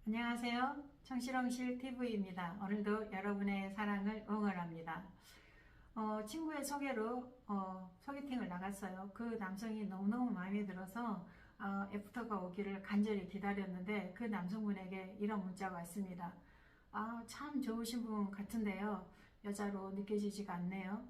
안녕하세요. 청실홍실 TV입니다. 오늘도 여러분의 사랑을 응원합니다. 친구의 소개로 소개팅을 나갔어요. 그 남성이 너무너무 마음에 들어서 애프터가 오기를 간절히 기다렸는데 그 남성분에게 이런 문자가 왔습니다. 참 좋으신 분 같은데요. 여자로 느껴지지가 않네요.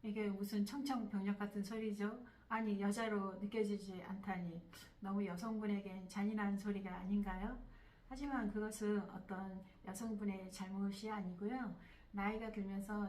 이게 무슨 청청병력 같은 소리죠? 아니, 여자로 느껴지지 않다니 너무 여성분에겐 잔인한 소리가 아닌가요? 하지만 그것은 어떤 여성분의 잘못이 아니고요. 나이가 들면서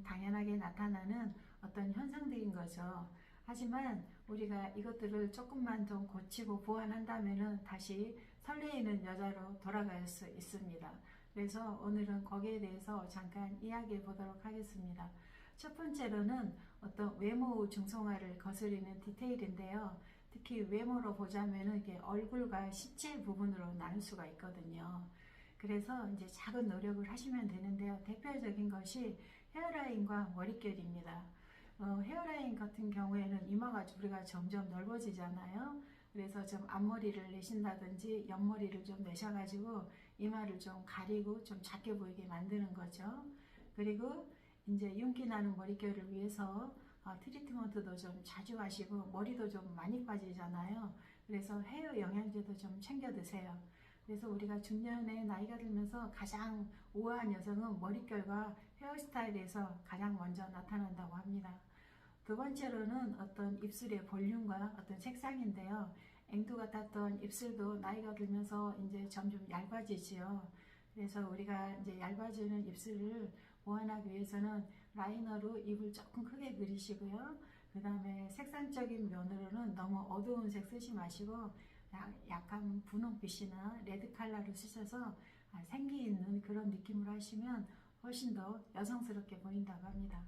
당연하게 나타나는 어떤 현상들인 거죠. 하지만 우리가 이것들을 조금만 좀 고치고 보완한다면 다시 설레이는 여자로 돌아갈 수 있습니다. 그래서 오늘은 거기에 대해서 잠깐 이야기해 보도록 하겠습니다. 첫 번째로는 어떤 외모 중성화를 거스르는 디테일인데요. 특히 외모로 보자면 이게 얼굴과 신체 부분으로 나눌 수가 있거든요. 그래서 이제 작은 노력을 하시면 되는데요. 대표적인 것이 헤어라인과 머릿결입니다. 헤어라인 같은 경우에는 이마가 우리가 점점 넓어지잖아요. 그래서 좀 앞머리를 내신다든지 옆머리를 좀 내셔가지고 이마를 좀 가리고 좀 작게 보이게 만드는 거죠. 그리고 이제 윤기 나는 머릿결을 위해서 트리트먼트도 좀 자주 하시고 머리도 좀 많이 빠지잖아요. 그래서 헤어 영양제도 좀 챙겨 드세요. 그래서 우리가 중년에 나이가 들면서 가장 우아한 여성은 머릿결과 헤어스타일에서 가장 먼저 나타난다고 합니다. 두 번째로는 어떤 입술의 볼륨과 어떤 색상인데요. 앵두 같았던 입술도 나이가 들면서 이제 점점 얇아지지요. 그래서 우리가 이제 얇아지는 입술을 보완하기 위해서는 라이너로 입을 조금 크게 그리시고요. 그 다음에 색상적인 면으로는 너무 어두운 색 쓰지 마시고 약간 분홍빛이나 레드 컬러를 쓰셔서 생기 있는 그런 느낌으로 하시면 훨씬 더 여성스럽게 보인다고 합니다.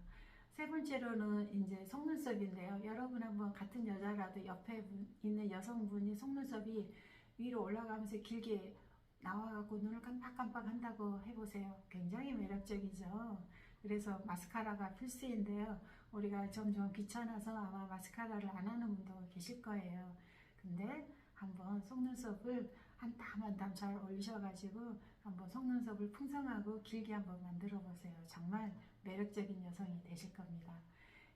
세 번째로는 이제 속눈썹인데요. 여러분 한번 같은 여자라도 옆에 있는 여성분이 속눈썹이 위로 올라가면서 길게 나와갖고 눈을 깜빡깜빡 한다고 해보세요. 굉장히 매력적이죠. 그래서 마스카라가 필수인데요. 우리가 점점 귀찮아서 아마 마스카라를 안 하는 분도 계실 거예요. 근데 한번 속눈썹을 한 땀 한 땀 잘 올리셔가지고 한번 속눈썹을 풍성하고 길게 한번 만들어 보세요. 정말 매력적인 여성이 되실 겁니다.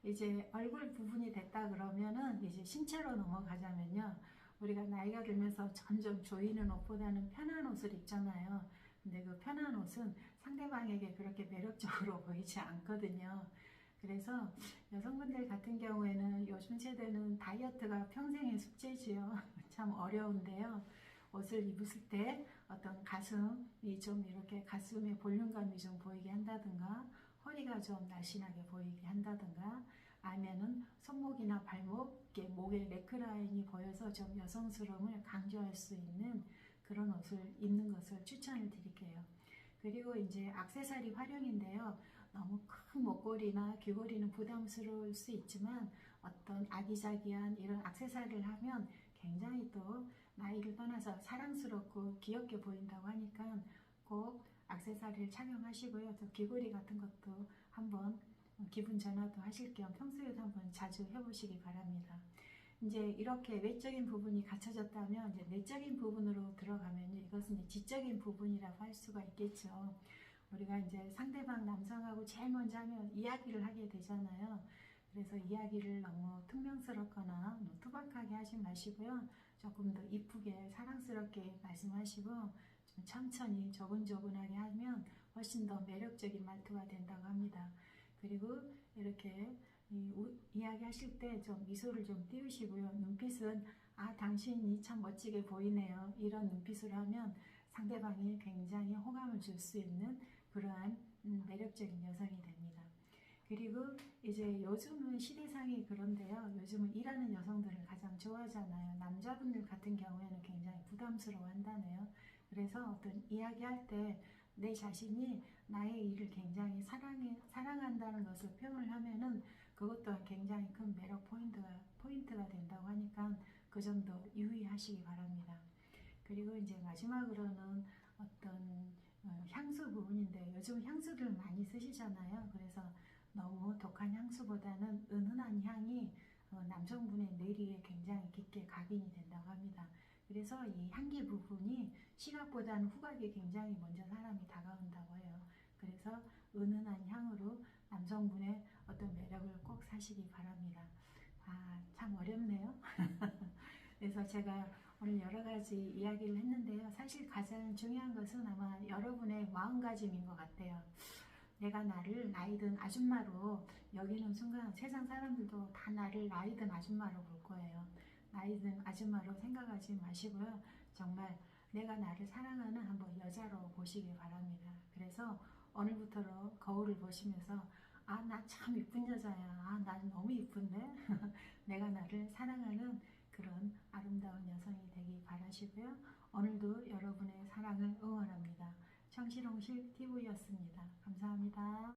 이제 얼굴 부분이 됐다 그러면은 이제 신체로 넘어가자면요. 우리가 나이가 들면서 점점 조이는 옷보다는 편한 옷을 입잖아요. 근데 그 편한 옷은 상대방에게 그렇게 매력적으로 보이지 않거든요. 그래서 여성분들 같은 경우에는 요즘 세대는 다이어트가 평생의 숙제지요. 참 어려운데요. 옷을 입었을 때 어떤 가슴이 좀 이렇게 가슴의 볼륨감이 좀 보이게 한다든가 허리가 좀 날씬하게 보이게 한다든가 아니면은 손목이나 발목, 목의 네크라인이 보여서 좀 여성스러움을 강조할 수 있는 그런 옷을 입는 것을 추천을 드릴게요. 그리고 이제 액세서리 활용인데요. 너무 큰 목걸이나 귀걸이는 부담스러울 수 있지만 어떤 아기자기한 이런 액세서리를 하면 굉장히 또 나이를 떠나서 사랑스럽고 귀엽게 보인다고 하니까 꼭 액세서리를 착용하시고요. 또 귀걸이 같은 것도 한번 기분 전환도 하실 겸 평소에도 한번 자주 해보시기 바랍니다. 이제 이렇게 외적인 부분이 갖춰졌다면 이제 내적인 부분으로 들어가면요. 이것은 이제 지적인 부분이라고 할 수가 있겠죠. 우리가 이제 상대방 남성하고 제일 먼저 하면 이야기를 하게 되잖아요. 그래서 이야기를 너무 퉁명스럽거나 투박하게 하지 마시고요. 조금 더 이쁘게 사랑스럽게 말씀하시고 좀 천천히 조근조근하게 하면 훨씬 더 매력적인 말투가 된다고 합니다. 그리고 이렇게 이야기하실 때 좀 미소를 좀 띄우시고요. 눈빛은 당신이 참 멋지게 보이네요. 이런 눈빛으로 하면 상대방이 굉장히 호감을 줄 수 있는 그러한 매력적인 여성이 됩니다. 그리고 이제 요즘은 시대상이 그런데요. 요즘은 일하는 여성들을 가장 좋아하잖아요. 남자분들 같은 경우에는 굉장히 부담스러워 한다네요. 그래서 어떤 이야기할 때 내 자신이 나의 일을 굉장히 사랑한다는 것을 표현을 하면은 그것 또한 굉장히 큰 매력 포인트가 된다고 하니까 그 점도 유의하시기 바랍니다. 그리고 이제 마지막으로는 어떤 향수 부분인데 요즘 향수를 많이 쓰시잖아요. 그래서 너무 독한 향수보다는 은은한 향이 남성분의 뇌리에 굉장히 깊게 각인이 된다고 합니다. 그래서 이 향기 부분이 시각보다는 후각이 굉장히 먼저 사람이 다가온다고 해요. 그래서 은은한 향으로 남성분의 어떤 매력을 꼭 사시기 바랍니다. 아, 참 어렵네요. 그래서 제가 오늘 여러 가지 이야기를 했는데요. 사실 가장 중요한 것은 아마 여러분의 마음가짐인 것 같아요. 내가 나를 나이든 아줌마로 여기는 순간 세상 사람들도 다 나를 나이든 아줌마로 볼 거예요. 나이든 아줌마로 생각하지 마시고요. 정말 내가 나를 사랑하는 한번 여자로 보시기 바랍니다. 그래서 오늘부터로 거울을 보시면서 아, 나 참 이쁜 여자야. 아, 난 너무 이쁜데? 내가 나를 사랑하는 그런 아름다운 여성이 되기 바라시고요. 오늘도 여러분의 사랑을 응원합니다. 청실홍실 TV였습니다. 감사합니다.